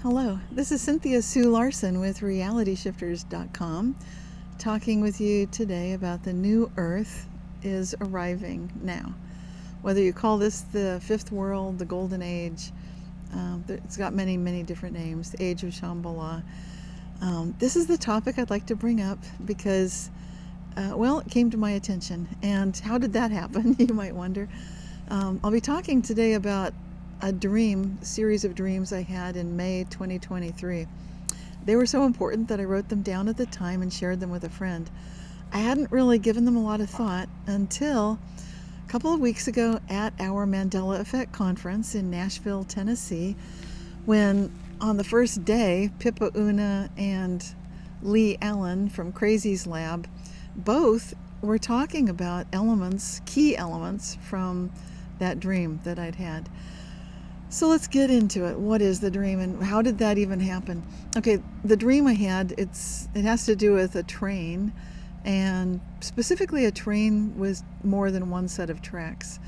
Hello, this is Cynthia Sue Larson with realityshifters.com talking with you today about the new earth is arriving now. Whether you call this the fifth world, the golden age, it's got many, many different names, the age of Shambhala. This is the topic I'd like to bring up because, it came to my attention. And how did that happen, you might wonder. I'll be talking today about a series of dreams I had in May 2023. They were so important that I wrote them down at the time and shared them with a friend. I hadn't really given them a lot of thought until a couple of weeks ago at our Mandela Effect conference in Nashville, Tennessee, when on the first day, Pippa Oona and Lee Allen from Crazy's Lab both were talking about key elements from that dream that I'd had. So let's get into it. What is the dream and how did that even happen? Okay, the dream I had, it has to do with a train, and specifically a train with more than one set of tracks.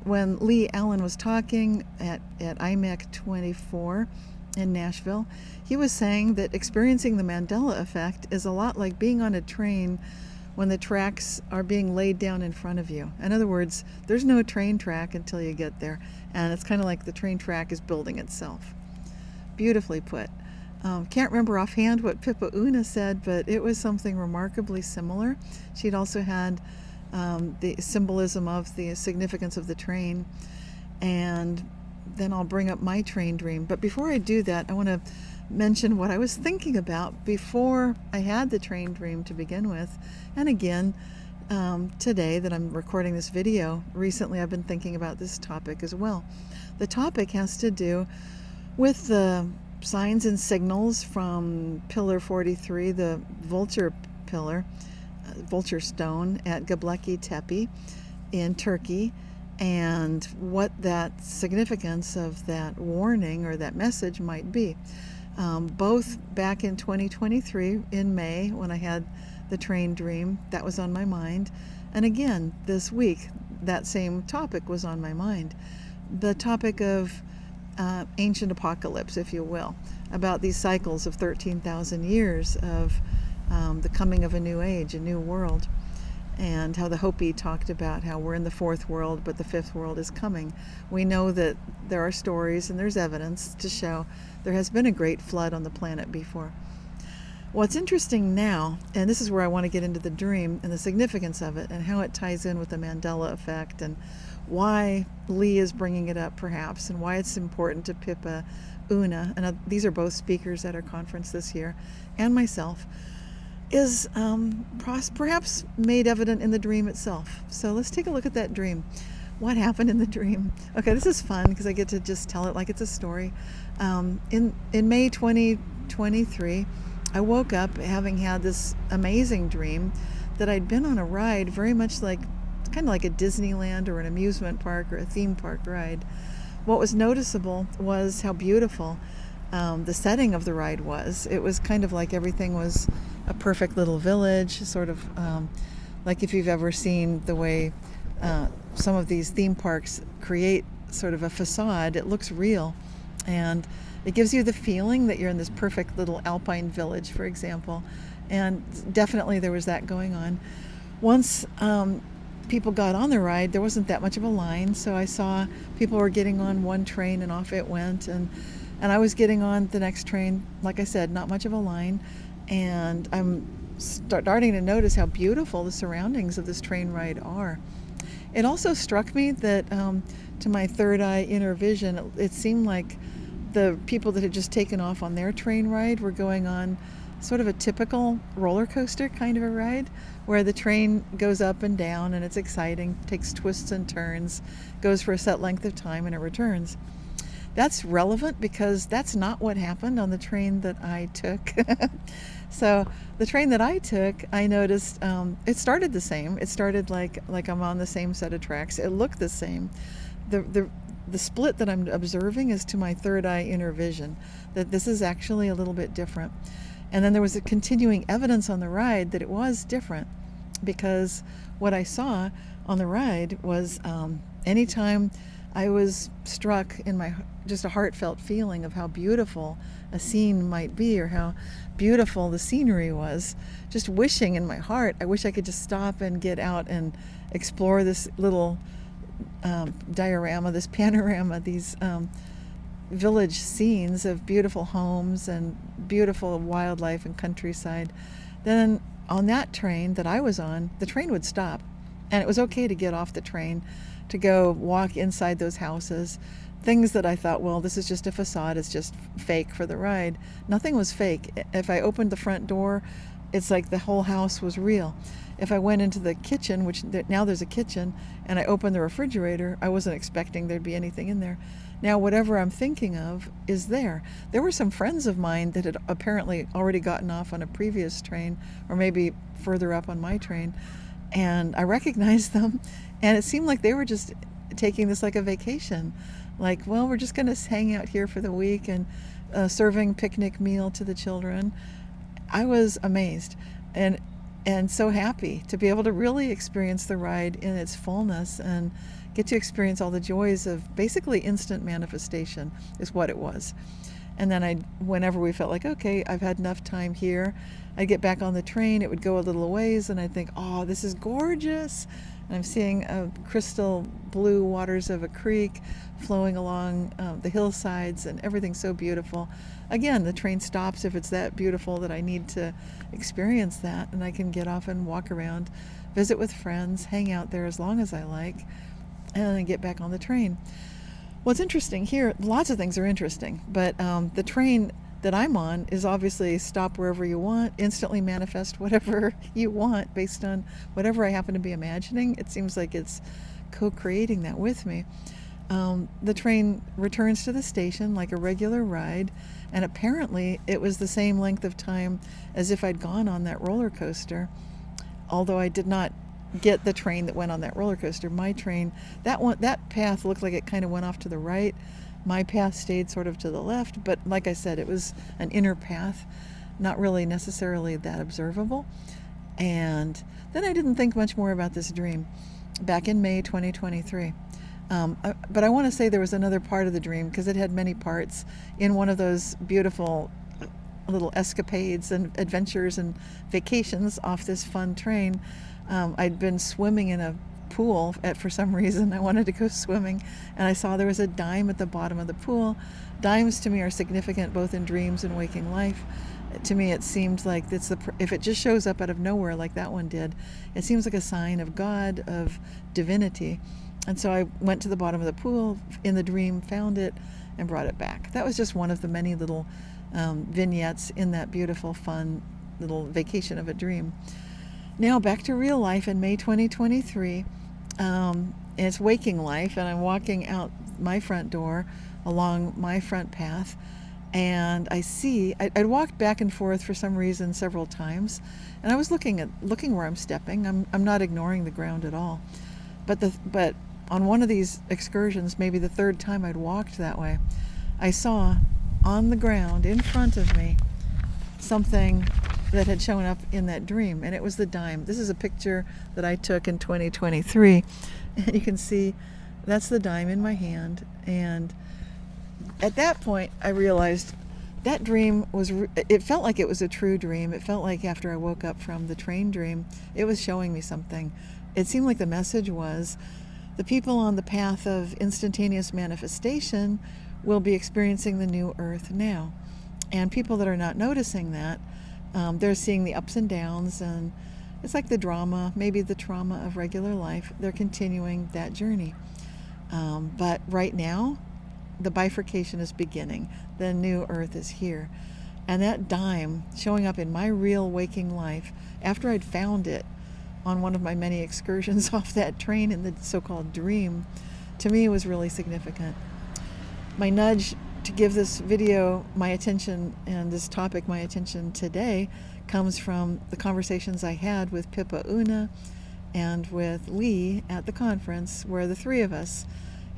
When Lee Allen was talking at IMEC 24 in Nashville, he was saying that experiencing the Mandela Effect is a lot like being on a train when the tracks are being laid down in front of you. In other words, there's no train track until you get there, and it's kind of like the train track is building itself. Beautifully put. Can't remember offhand what Pippa Oona said, but it was something remarkably similar. She'd also had the symbolism of the significance of the train, and then I'll bring up my train dream. But before I do that, I want to mention what I was thinking about before I had the train dream to begin with. And again, today that I'm recording this video, recently I've been thinking about this topic as well. The topic has to do with the signs and signals from Pillar 43, the vulture pillar, vulture stone at Göbekli Tepe in Turkey, and what that significance of that warning or that message might be. Both back in 2023 in May when I had the train dream, that was on my mind. And again, this week, that same topic was on my mind. The topic of ancient apocalypse, if you will, about these cycles of 13,000 years of the coming of a new age, a new world, and how the Hopi talked about how we're in the fourth world, but the fifth world is coming. We know that there are stories and there's evidence to show there has been a great flood on the planet before. What's interesting now, and this is where I want to get into the dream and the significance of it and how it ties in with the Mandela Effect and why Lee is bringing it up perhaps and why it's important to Pippa Oona, and these are both speakers at our conference this year, and myself, is perhaps made evident in the dream itself. So let's take a look at that dream. What happened in the dream? Okay, this is fun because I get to just tell it like it's a story. In May 2023, I woke up having had this amazing dream that I'd been on a ride very much like, kind of like a Disneyland or an amusement park or a theme park ride. What was noticeable was how beautiful the setting of the ride was. It was kind of like everything was a perfect little village, sort of like if you've ever seen the way some of these theme parks create sort of a facade, it looks real. And it gives you the feeling that you're in this perfect little alpine village, for example. And definitely there was that going on. Once people got on the ride, there wasn't that much of a line, so I saw people were getting on one train and off it went, and I was getting on the next train. Like I said, not much of a line, and I'm starting to notice how beautiful the surroundings of this train ride are. It also struck me that to my third eye inner vision, it seemed like the people that had just taken off on their train ride were going on sort of a typical roller coaster kind of a ride, where the train goes up and down and it's exciting, takes twists and turns, goes for a set length of time, and it returns. That's relevant because that's not what happened on the train that I took. So the train that I took, I noticed it started the same. It started like I'm on the same set of tracks. It looked the same. The split that I'm observing is to my third eye inner vision, that this is actually a little bit different. And then there was a continuing evidence on the ride that it was different, because what I saw on the ride was anytime I was struck in my just a heartfelt feeling of how beautiful a scene might be, or how beautiful the scenery was. Just wishing in my heart, I wish I could just stop and get out and explore this little diorama, this panorama, these village scenes of beautiful homes and beautiful wildlife and countryside. Then on that train that I was on, the train would stop, and it was okay to get off the train to go walk inside those houses. Things that I thought, well, this is just a facade, it's just fake for the ride. Nothing was fake. If I opened the front door, it's like the whole house was real. If I went into the kitchen, which now there's a kitchen, and I opened the refrigerator, I wasn't expecting there'd be anything in there. Now whatever I'm thinking of is there. There were some friends of mine that had apparently already gotten off on a previous train, or maybe further up on my train, and I recognized them, and it seemed like they were just taking this like a vacation. Like, well, we're just going to hang out here for the week, and serving picnic meal to the children. I was amazed and so happy to be able to really experience the ride in its fullness and get to experience all the joys of basically instant manifestation is what it was. And then whenever we felt like, okay, I've had enough time here, I'd get back on the train, it would go a little ways, and I'd think, oh, this is gorgeous. And I'm seeing crystal blue waters of a creek flowing along the hillsides, and everything's so beautiful. Again, the train stops if it's that beautiful that I need to experience that, and I can get off and walk around, visit with friends, hang out there as long as I like, and then get back on the train. What's interesting here, lots of things are interesting, but the train that I'm on is obviously stop wherever you want, instantly manifest whatever you want based on whatever I happen to be imagining. It seems like it's co-creating that with me. The train returns to the station like a regular ride, and apparently it was the same length of time as if I'd gone on that roller coaster, although I did not get the train that went on that roller coaster. My train, that path looked like it kind of went off to the right. My path stayed sort of to the left, but like I said, it was an inner path, not really necessarily that observable. And then I didn't think much more about this dream back in May 2023. But I want to say there was another part of the dream, because it had many parts. In one of those beautiful little escapades and adventures and vacations off this fun train, I'd been swimming in a pool for some reason. I wanted to go swimming, and I saw there was a dime at the bottom of the pool. Dimes to me are significant both in dreams and waking life. To me, it seemed like if it just shows up out of nowhere like that one did, it seems like a sign of God, of divinity. And so I went to the bottom of the pool in the dream, found it, and brought it back. That was just one of the many little vignettes in that beautiful, fun little vacation of a dream. Now back to real life in May 2023. It's waking life, and I'm walking out my front door along my front path, and I'd walked back and forth for some reason several times, and I was looking where I'm stepping. I'm not ignoring the ground at all, but on one of these excursions, maybe the third time I'd walked that way, I saw on the ground in front of me something that had shown up in that dream, and it was the dime. This is a picture that I took in 2023, and you can see that's the dime in my hand. And at that point I realized that dream it felt like it was a true dream. It felt like after I woke up from the train dream, it was showing me something. It seemed like the message was, the people on the path of instantaneous manifestation will be experiencing the new earth now. And people that are not noticing that, they're seeing the ups and downs, and it's like the drama, maybe the trauma of regular life. They're continuing that journey. But right now, the bifurcation is beginning. The new earth is here. And that dime showing up in my real waking life, after I'd found it on one of my many excursions off that train in the so-called dream, to me was really significant. My nudge to give this video my attention and this topic my attention today comes from the conversations I had with Pippa Oona and with Lee at the conference, where the three of us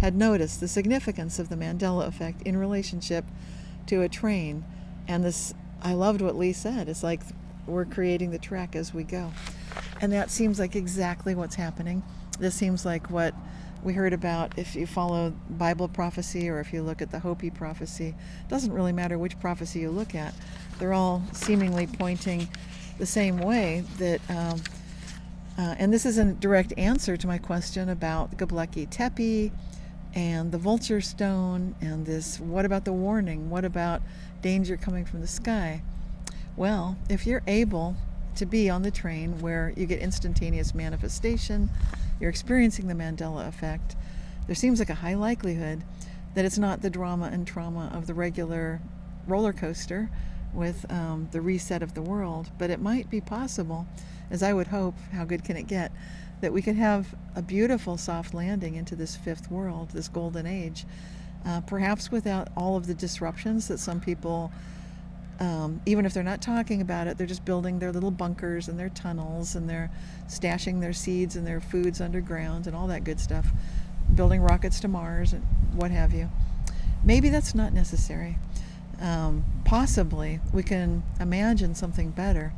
had noticed the significance of the Mandela Effect in relationship to a train. And this, I loved what Lee said. It's like we're creating the track as we go. And that seems like exactly what's happening. This seems like what we heard about, if you follow Bible prophecy or if you look at the Hopi prophecy, it doesn't really matter which prophecy you look at. They're all seemingly pointing the same way that, and this is a direct answer to my question about Göbekli Tepe and the vulture stone and this, what about the warning? What about danger coming from the sky? Well, if you're able to be on the train where you get instantaneous manifestation, you're experiencing the Mandela Effect, there seems like a high likelihood that it's not the drama and trauma of the regular roller coaster with the reset of the world, but it might be possible, as I would hope, how good can it get, that we could have a beautiful soft landing into this fifth world, this golden age, perhaps without all of the disruptions that some people, even if they're not talking about it, they're just building their little bunkers and their tunnels, and they're stashing their seeds and their foods underground and all that good stuff, building rockets to Mars and what have you. Maybe that's not necessary. Possibly we can imagine something better,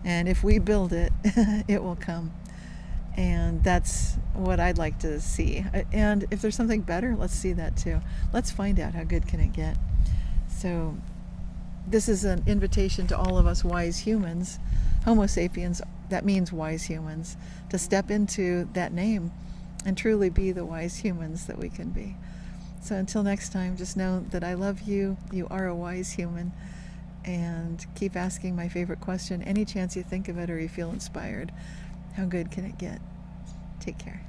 and if we build it, it will come. And that's what I'd like to see. And if there's something better, let's see that too. Let's find out how good can it get. So this is an invitation to all of us wise humans, Homo sapiens, that means wise humans, to step into that name and truly be the wise humans that we can be. So until next time, just know that I love you. You are a wise human. And keep asking my favorite question any chance you think of it or you feel inspired. How good can it get? Take care.